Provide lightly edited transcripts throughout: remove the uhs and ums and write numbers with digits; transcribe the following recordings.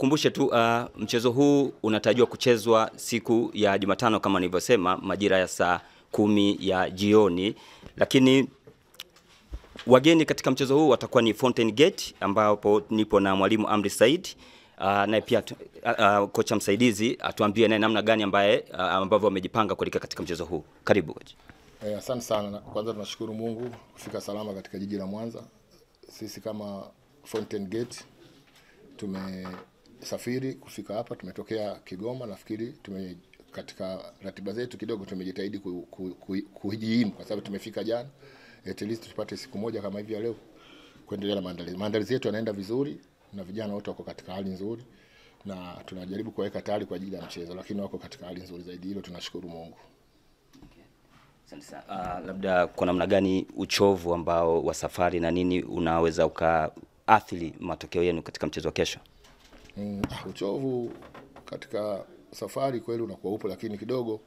nikukumbushe tu mchezo huu unatarajiwa kuchezwa siku ya Jumatano kama nilivyosema majira ya saa 10 ya jioni, lakini wageni katika mchezo huu watakuwa ni Fountain Gate ambapo nipo na mwalimu Amri Said na pia kocha msaidizi atuambie naye namna gani ambavyo wamejipanga kuelekea katika mchezo huu. Karibu coach. Asante sana. Kwanza tunashukuru Mungu kufika salama katika jiji la Mwanza. Sisi kama Fountain Gate tumesafiri kufika hapa, tumetokea Kigoma. Nafikiri katika ratiba zetu kidogo tumejitahidi kujihimu kwa sababu tumefika jana. At least tupate siku moja kama hivi ya leo kuendelea na maandalizi. Maandalizi yetu yanaenda vizuri na vijana wote wako katika hali nzuri na tunajaribu kuweka tayari kwa ajili ya mchezo, lakini wako katika hali nzuri zaidi. Hilo tunashukuru Mungu. Labda kwa namna gani uchovu ambao wa safari na nini unaweza ukaathiri matokeo yenu katika mchezo wa kesho? Uchovu katika safari kweli unakuwa upo, lakini kidogo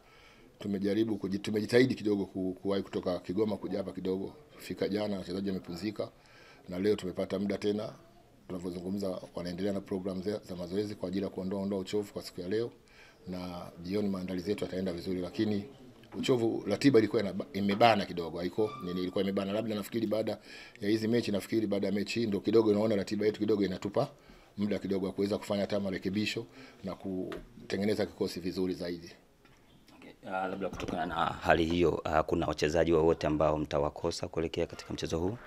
tumejitahidi kidogo kuwahi kutoka Kigoma kuja hapa kidogo. Fika jana wachezaji wamepumzika na leo tumepata muda tena, tunavyozungumza wanaendelea na program za mazoezi kwa ajili ya kuondoa uchovu kwa siku ya leo, na jioni maandalizi yetu yataenda vizuri. Lakini uchovu, ratiba ilikuwa imebana kidogo, ilikuwa imebana. Labda nafikiri baada ya hizi mechi, nafikiri baada ya mechi ndio kidogo unaona ratiba yetu kidogo inatupa muda kidogo wa kuweza kufanya hata marekebisho na kutengeneza kikosi vizuri zaidi. Labda kutokana na hali hiyo, kuna wachezaji wote ambao mtawakosa kuelekea katika mchezo huu?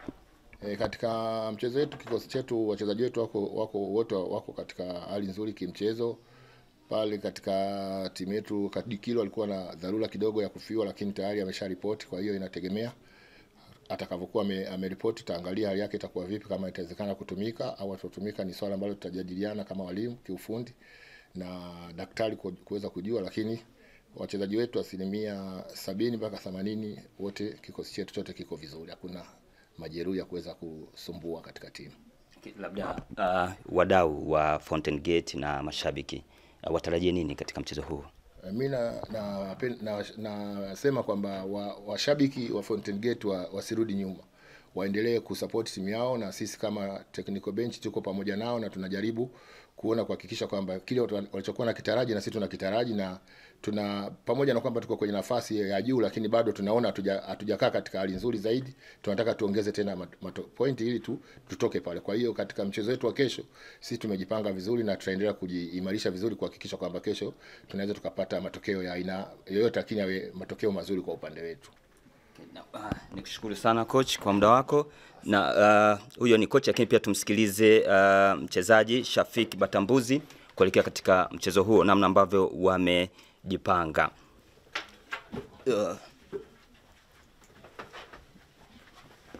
Katika mchezo wetu, kikosi chetu, wachezaji wetu wote wako katika hali nzuri kimchezo. Pale katika timu yetu Kadikilo alikuwa na dharura kidogo ya kufiwa, lakini tayari amesharipoti. Kwa hiyo inategemea atakavyokuwa ameripoti, taangalia hali yake itakuwa vipi, kama itawezekana kutumika au hatotumika. Ni swala ambalo tutajadiliana kama walimu kiufundi na daktari kuweza kujua, lakini wachezaji wetu 70% mpaka 80% wote, kikosi chetu chote kiko vizuri. Hakuna majeruhi ya kuweza kusumbua katika timu. Labda wadau wa Fountain Gate na mashabiki watarajie nini katika mchezo huu? Mimi nasema kwamba washabiki wa Fountain Gate wasirudi nyuma, waendelee kusupport timu yao, na sisi kama technical bench tuko pamoja nao na tunajaribu kuhakikisha kwamba kile walichokuwa na kitaraji na sisi tunakitaraji, na pamoja na kwamba tuko kwenye nafasi ya juu, lakini bado tunaona hatujakaa katika hali nzuri zaidi. Tunataka tuongeze tena point ili tutoke pale. Kwa hiyo katika mchezo wetu wa kesho sisi tumejipanga vizuri na tutaendelea kujiimarisha vizuri kuhakikisha kwamba kesho tunaweza tukapata matokeo ya aina yoyote, lakini yawe matokeo mazuri kwa upande wetu. Nikushukuru sana coach kwa muda wako, na huyo ni coach, lakini pia tumsikilize mchezaji Shafik Batambuzi kuelekea katika mchezo huo, namna ambavyo wamejipanga.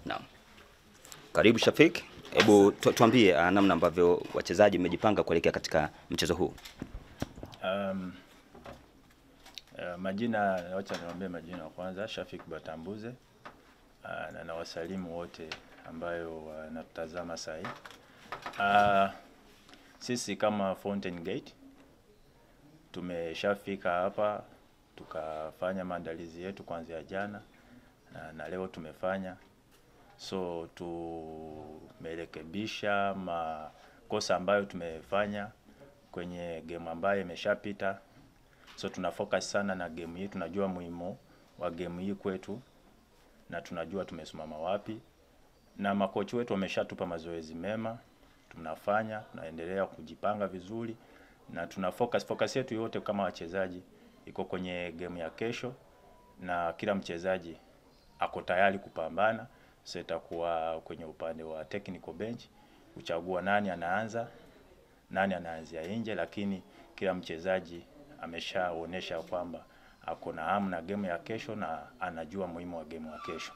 Naam. Karibu Shafik, hebu tuambie namna ambavyo wachezaji wamejipanga kuelekea katika mchezo huu. Majina, acha niwaambie majina. Kwanza Shafik Batambuze, na nawasalimu wote ambayo wanatazama sasa. Sisi kama Fountain Gate tumeshafika hapa, tukafanya maandalizi yetu kuanzia jana na leo tumefanya. So tumerekebisha makosa ambayo tumefanya kwenye game ambayo imeshapita. So tunafocus sana na game hii, tunajua muhimu wa game hii kwetu na tunajua tumesimama wapi, na makochi wetu wameshatupa mazoezi mema. Tunafanya, tunaendelea kujipanga vizuri na focus yetu yote kama wachezaji iko kwenye game ya kesho, na kila mchezaji ako tayari kupambana. So itakuwa kwenye upande wa technical bench kuchagua nani anaanza, nani anaanzia nje, lakini kila mchezaji ameshaonesha kwamba ako na hamu na game ya kesho na anajua muhimu wa game ya kesho.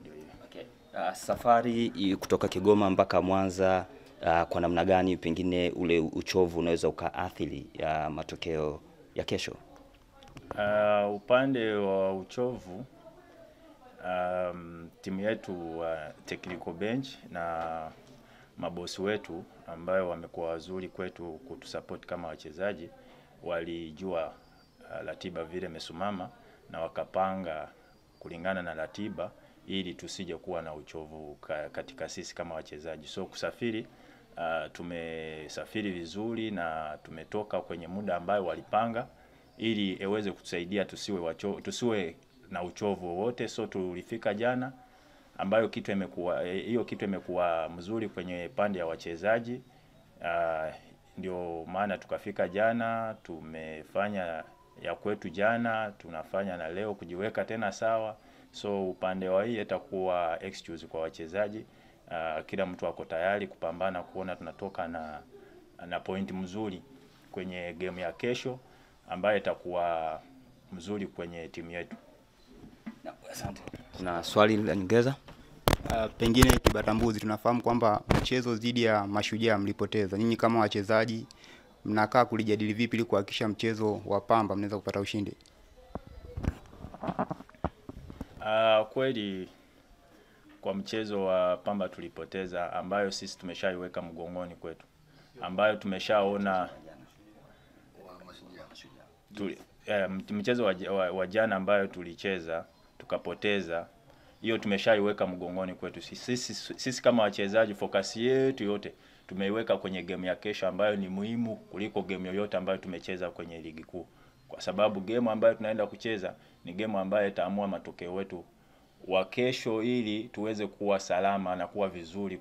Ndio hiyo. Okay. Safari kutoka Kigoma mpaka Mwanza, kwa namna gani pengine ule uchovu unaweza ukaathiri matokeo ya kesho? Upande wa uchovu, timu yetu technical bench na mabosi wetu ambayo wamekuwa wazuri kwetu kutusupport kama wachezaji, walijua ratiba vile imesumama na wakapanga kulingana na ratiba ili tusije kuwa na uchovu katika sisi kama wachezaji. So kusafiri tumesafiri vizuri na tumetoka kwenye muda ambayo walipanga ili iweze kutusaidia tusiwe na uchovu wowote. So tulifika jana ambayo kitu imekuwa mzuri kwenye pande ya wachezaji. Ndio maana tukafika jana, tumefanya ya kwetu jana, tunafanya na leo kujiweka tena sawa. So upande wa hii itakuwa excuse kwa wachezaji. Kila mtu ako tayari kupambana kuona tunatoka na point mzuri kwenye game ya kesho ambayo itakuwa mzuri kwenye timu yetu. Asante. Na swali la nyongeza? Pengine Kibatambuzi, tunafahamu kwamba mchezo dhidi ya Mashujaa mlipoteza. Nyinyi kama wachezaji mnakaa kulijadili vipi ili kuhakikisha mchezo wa Pamba mnaweza kupata ushindi? Kweli kwa mchezo wa Pamba tulipoteza, ambayo sisi tumeshaiweka mgongoni kwetu, ambayo tumeshaona mchezo wa jana ambayo tulicheza tukapoteza, hiyo tumeshaiweka mgongoni kwetu. Sisi kama wachezaji focus yetu yote tumeiweka kwenye game ya kesho ambayo ni muhimu kuliko game yoyote ambayo tumecheza kwenye ligi kuu, kwa sababu game ambayo tunaenda kucheza ni game ambayo itaamua matokeo wetu wa kesho, ili tuweze kuwa salama na kuwa vizuri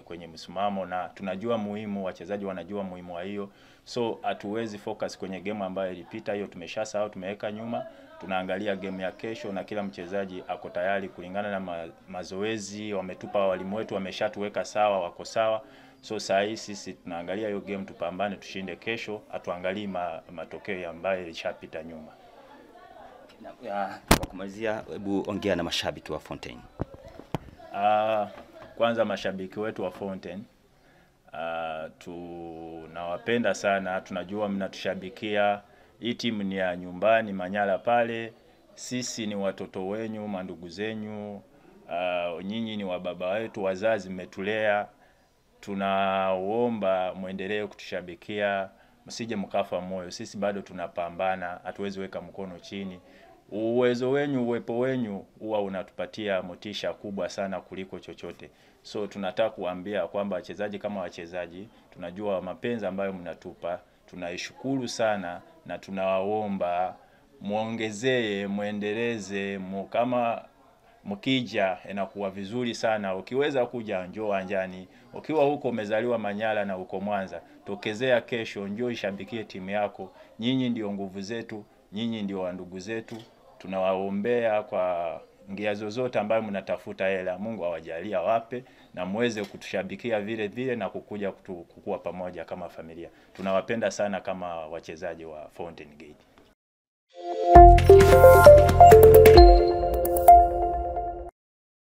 kwenye msimamo, na tunajua muhimu, wachezaji wanajua muhimu wa hiyo. So hatuwezi focus kwenye game ambayo ilipita, hiyo tumeshasahau, tumeweka nyuma. Tunaangalia game ya kesho na kila mchezaji ako tayari kulingana na mazoezi wametupa walimu wetu, wameshatuweka sawa, wako sawa. So saa hii sisi tunaangalia hiyo game, tupambane tushinde kesho, hatuangalii matokeo ambayo ilishapita nyuma. Kwa kumalizia, hebu ongea na mashabiki wa Fountain. Kwanza mashabiki wetu wa Fountain, tunawapenda sana, tunajua mnatushabikia. Hii timu ni ya nyumbani Manyara pale. Sisi ni watoto wenyu, mandugu zenyu. Nyinyi ni wababa wetu, wazazi mmetulea. Tunaomba muendelee kutushabikia, msije mkafa moyo. Sisi bado tunapambana, hatuwezi weka mkono chini. Uwezo wenyu, uwepo wenyu huwa unatupatia motisha kubwa sana kuliko chochote. So tunataka kuambia kwamba wachezaji kama wachezaji, tunajua mapenzi ambayo mnatupa, tunaishukuru sana, na tunawaomba muongezee, muendeleze, kama mkija inakuwa vizuri sana. Ukiweza kuja njoo uwanjani, ukiwa huko umezaliwa Manyara na uko Mwanza, tokezea kesho, njoo ishabikie timu yako. Nyinyi ndio nguvu zetu, nyinyi ndio ndugu zetu. Tunawaombea kwa njia zozote ambayo mnatafuta hela, Mungu awajalie wape, na muweze kutushabikia vile vile na kukuja kukua pamoja kama familia. Tunawapenda sana kama wachezaji wa Fountain Gate.